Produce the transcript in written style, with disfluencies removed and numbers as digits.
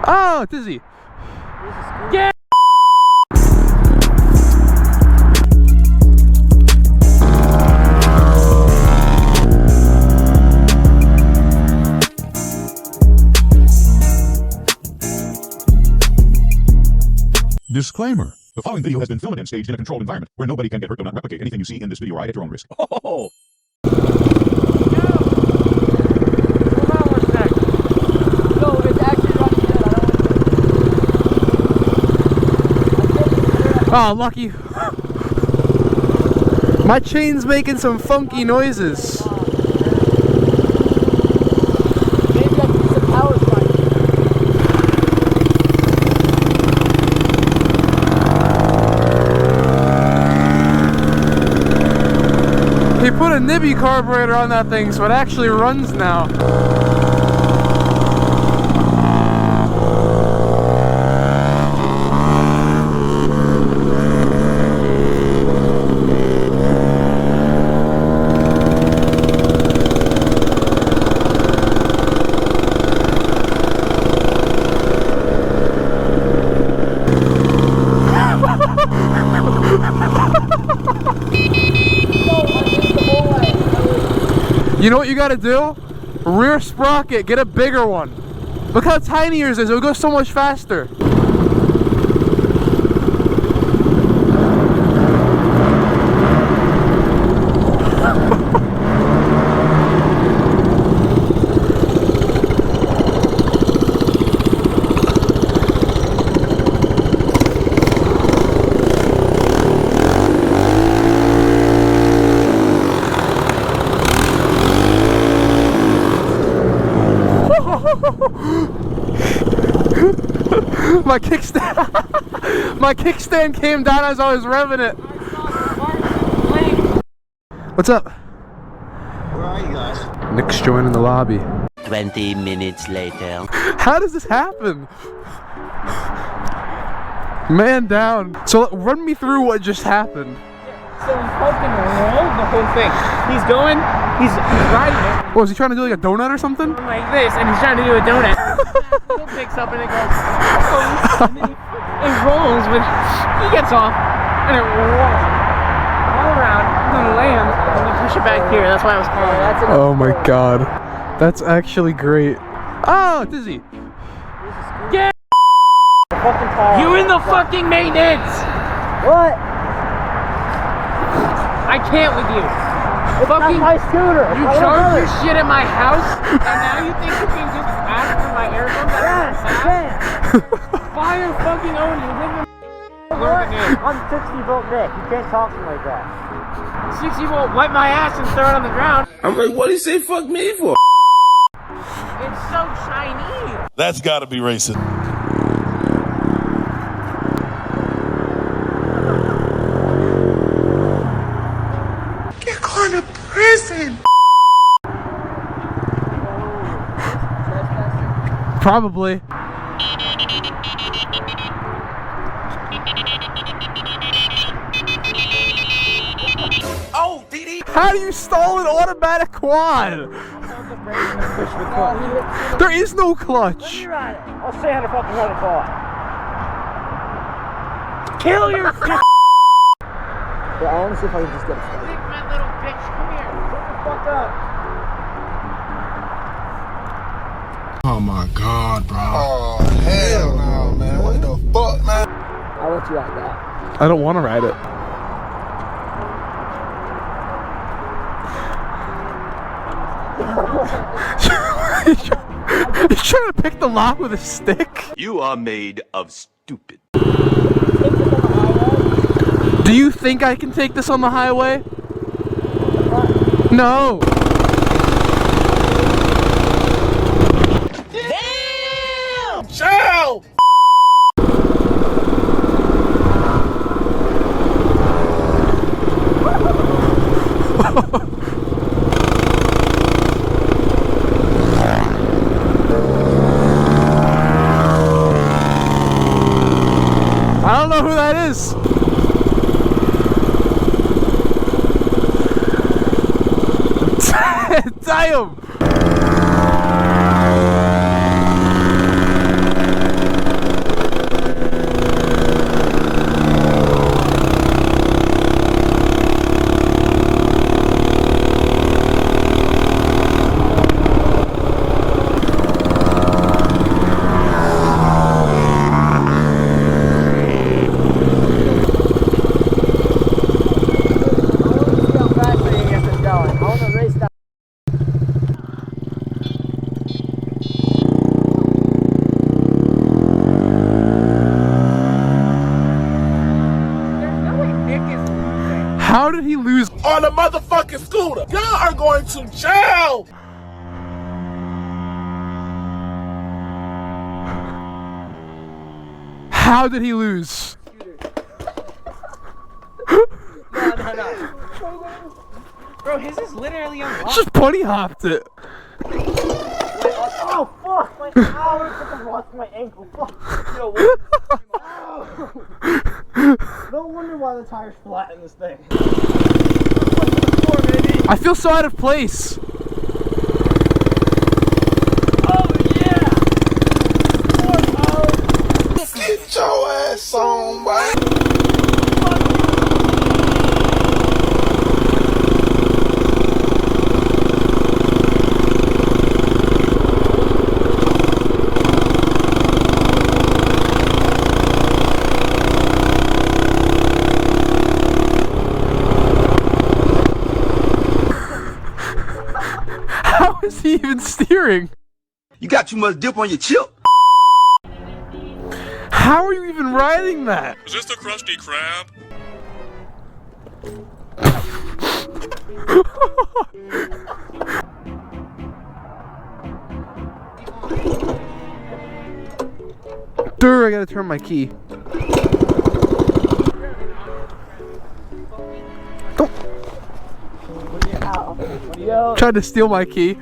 Oh, dizzy. Yeah. Disclaimer. The following video has been filmed and staged in a controlled environment where nobody can get hurt. Do not replicate anything you see in this video or at your own risk. Oh! Oh, lucky. My chain's making some funky noises. Maybe I can use a power spike. He put a nibby carburetor on that thing, so it actually runs now. You know what you gotta do? Rear sprocket, get a bigger one. Look how tiny yours is, it'll go so much faster. My kickstand came down as I was revving it. What's up? Where are you guys? Nick's joining the lobby. 20 minutes later. How does this happen? Man down. So run me through what just happened. So he's poking the whole thing. He's going, he's riding it. What, was he trying to do like a donut or something? Like this, and he's trying to do a donut. He picks up and it goes, and then it rolls, but he gets off, and it rolls all around, and then lands, and then push it back here. That's why I was calling it. Oh my god. That's actually great. Oh, dizzy. Yeah! You're in the fucking maintenance! What? I can't with you. Fucking my scooter. You charge your shit at my house, and now you think you can just ask for my air pump? Yes, I can. Fire fucking own you. I'm 60-volt Nick. You can't talk to me like that. 60-volt, wipe my ass and throw it on the ground. I'm like, what do you say fuck me for? It's so shiny. That's gotta be racist. You're going to prison. Probably. Oh, DD! How do you stall an automatic quad? There is no clutch. I'll say how to fucking run a car. Kill your dick, But I want to see if I can just get it started. my little bitch. Come here. Shut the fuck up. Oh my god, bro. Oh, hell no, man. What the fuck, man? I'll let you ride that. I don't want to ride it. You're trying to pick the lock with a stick? You are made of stupid. Do you think I can take this on the highway? No. Damn! Chill! I don't know who that is. Damn! on a motherfucking scooter. Y'all are going to jail. How did he lose? No. Bro, his is literally unlocked. Just bunny hopped it. Oh, fuck! My I lost my ankle. Fuck. Yo, what? No wonder why the tire's flat in this thing. I feel so out of place. Oh, yeah! Get your ass on, boy. How is he even steering? You got too much dip on your chip. How are you even riding that? Is this the Krusty Krab? Dude, I gotta turn my key. Don't. Yo. Tried to steal my key.